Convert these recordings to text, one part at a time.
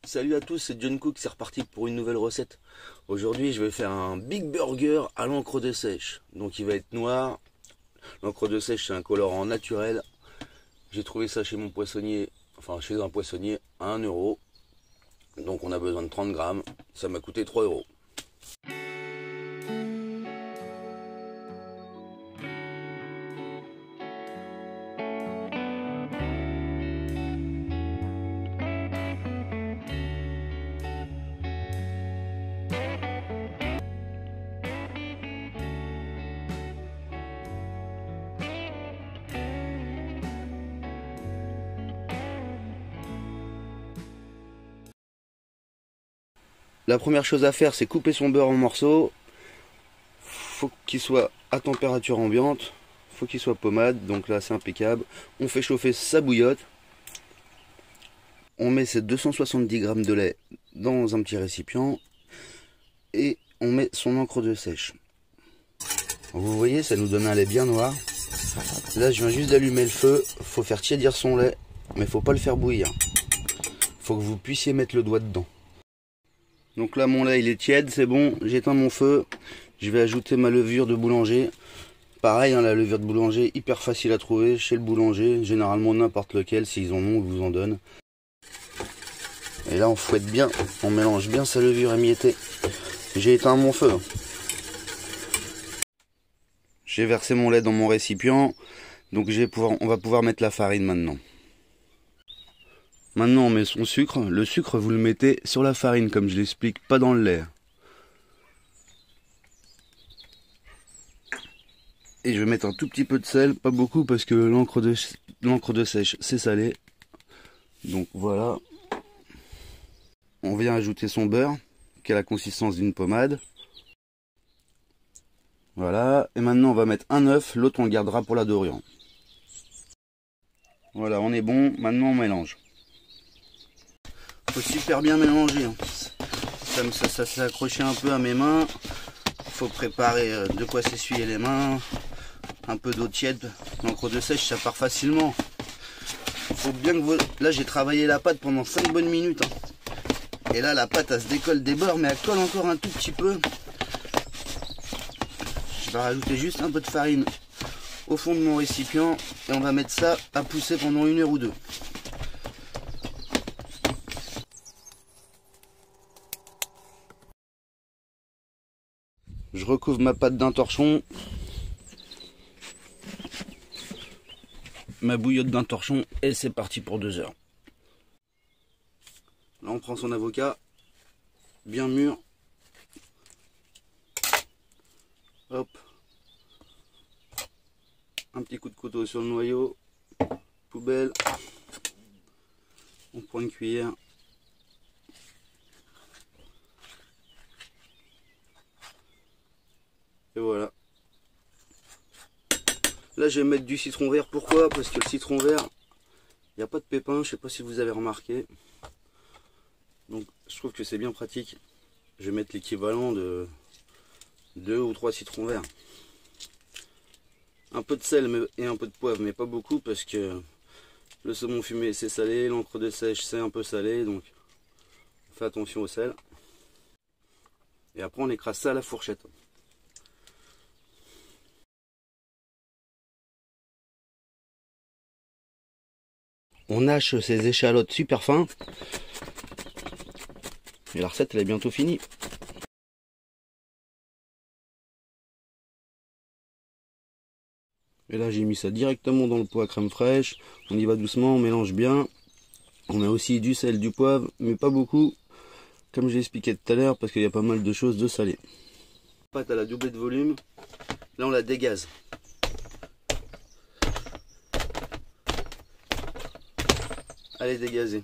Salut à tous, c'est John Cook, c'est reparti pour une nouvelle recette. Aujourd'hui je vais faire un Big Burger à l'encre de sèche. Donc il va être noir. L'encre de sèche c'est un colorant naturel. J'ai trouvé ça chez mon poissonnier, enfin chez un poissonnier à 1 euro. Donc on a besoin de 30 grammes, ça m'a coûté 3 euros. La première chose à faire, c'est couper son beurre en morceaux. Faut qu'il soit à température ambiante. Faut qu'il soit pommade, donc là c'est impeccable. On fait chauffer sa bouillotte. On met ses 270 grammes de lait dans un petit récipient. Et on met son encre de sèche. Vous voyez, ça nous donne un lait bien noir. Là je viens juste d'allumer le feu. Faut faire tiédir son lait, mais faut pas le faire bouillir. Faut que vous puissiez mettre le doigt dedans. Donc là mon lait il est tiède, c'est bon, j'éteins mon feu. Je vais ajouter ma levure de boulanger. Pareil, hein, la levure de boulanger, hyper facile à trouver chez le boulanger. Généralement n'importe lequel, s'ils en ont, ils vous en donnent. Et là on fouette bien, on mélange bien sa levure émiettée. J'ai éteint mon feu. J'ai versé mon lait dans mon récipient. Donc on va pouvoir mettre la farine maintenant. Maintenant on met son sucre. Le sucre vous le mettez sur la farine comme je l'explique, pas dans le lait. Et je vais mettre un tout petit peu de sel, pas beaucoup parce que l'encre de sèche c'est salé. Donc voilà. On vient ajouter son beurre qui a la consistance d'une pommade. Voilà. Et maintenant on va mettre un œuf, l'autre on le gardera pour la dorure. Voilà, on est bon. Maintenant on mélange. Faut super bien mélanger. Ça s'est accroché un peu à mes mains. Faut préparer de quoi s'essuyer les mains. Un peu d'eau tiède. L'encre de sèche ça part facilement. Faut bien que vous... Là j'ai travaillé la pâte pendant 5 bonnes minutes. Et là la pâte elle se décolle des bords, mais elle colle encore un tout petit peu. Je vais rajouter juste un peu de farine au fond de mon récipient. Et on va mettre ça à pousser pendant 1 heure ou 2. Je recouvre ma pâte d'un torchon. Ma bouillotte d'un torchon. Et c'est parti pour 2 heures. Là on prend son avocat. Bien mûr. Hop. Un petit coup de couteau sur le noyau. Poubelle. On prend une cuillère. Et voilà. Là je vais mettre du citron vert. Pourquoi? Parce que le citron vert, il n'y a pas de pépins. Je sais pas si vous avez remarqué. Donc je trouve que c'est bien pratique. Je vais mettre l'équivalent de 2 ou 3 citrons verts. Un peu de sel et un peu de poivre, mais pas beaucoup parce que le saumon fumé c'est salé, l'encre de sèche c'est un peu salé, donc on fait attention au sel. Et après on écrase ça à la fourchette. On hache ces échalotes super fins. Et la recette elle est bientôt finie. Et là j'ai mis ça directement dans le pot à crème fraîche. On y va doucement, on mélange bien. On a aussi du sel, du poivre, mais pas beaucoup. Comme j'ai expliqué tout à l'heure, parce qu'il y a pas mal de choses de salées. La pâte elle a doublé de volume. Là on la dégaze. Allez dégazer.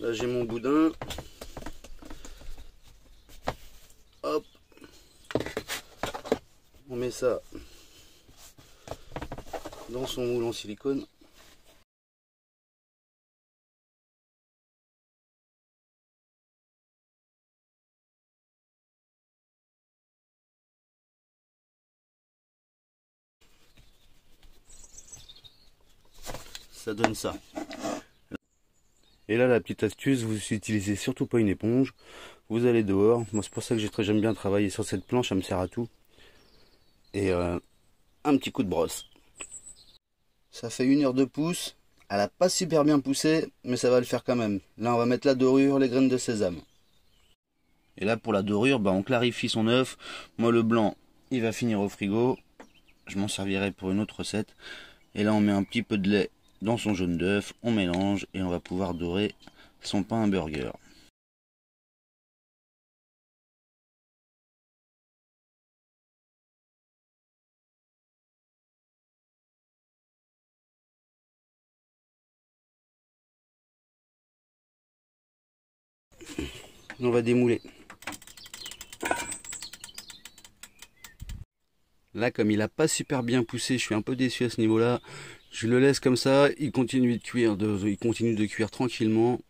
Là j'ai mon boudin. Hop. On met ça dans son moule en silicone. Ça donne ça. Et là, la petite astuce, vous utilisez surtout pas une éponge. Vous allez dehors. Moi, c'est pour ça que j'aime bien travailler sur cette planche, ça me sert à tout. Et un petit coup de brosse. Ça fait 1 heure de pouce. Elle n'a pas super bien poussé, mais ça va le faire quand même. Là, on va mettre la dorure, les graines de sésame. Et là, pour la dorure, on clarifie son œuf. Moi, le blanc, il va finir au frigo. Je m'en servirai pour une autre recette. Et là, on met un petit peu de lait dans son jaune d'œuf, on mélange et on va pouvoir dorer son pain à burger. On va démouler. Là, comme il n'a pas super bien poussé, je suis un peu déçu à ce niveau-là. Je le laisse comme ça, il continue de cuire tranquillement.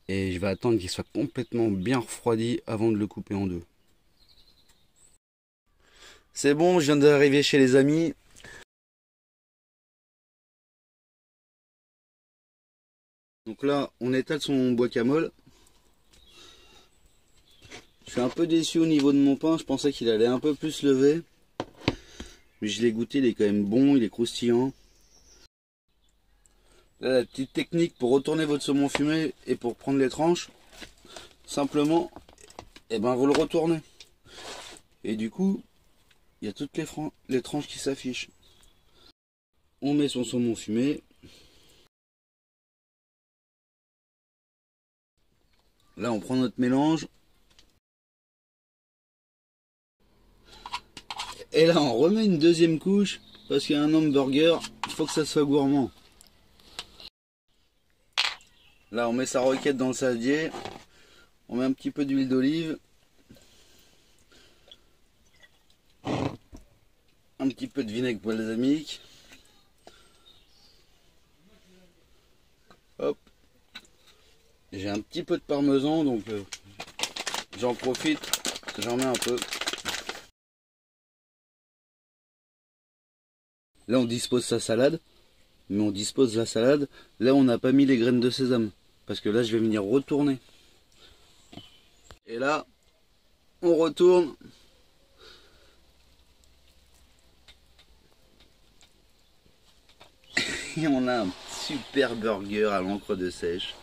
Et je vais attendre qu'il soit complètement bien refroidi avant de le couper en deux. C'est bon, je viens d'arriver chez les amis. Donc là, on étale son guacamole. Je suis un peu déçu au niveau de mon pain, je pensais qu'il allait un peu plus lever. Mais je l'ai goûté, il est quand même bon, il est croustillant. Là, la petite technique pour retourner votre saumon fumé et pour prendre les tranches, simplement, vous le retournez. Et du coup, il y a toutes les tranches qui s'affichent. On met son saumon fumé. Là, on prend notre mélange. Et là, on remet une deuxième couche, parce qu'il y a un hamburger, il faut que ça soit gourmand. Là, on met sa roquette dans le saladier. On met un petit peu d'huile d'olive. Un petit peu de vinaigre balsamique. Hop. J'ai un petit peu de parmesan, donc j'en profite, j'en mets un peu. Là, on dispose sa salade. Mais on dispose la salade. Là, on n'a pas mis les graines de sésame. Parce que là, je vais venir retourner. Et là, on retourne. Et on a un super burger à l'encre de sèche.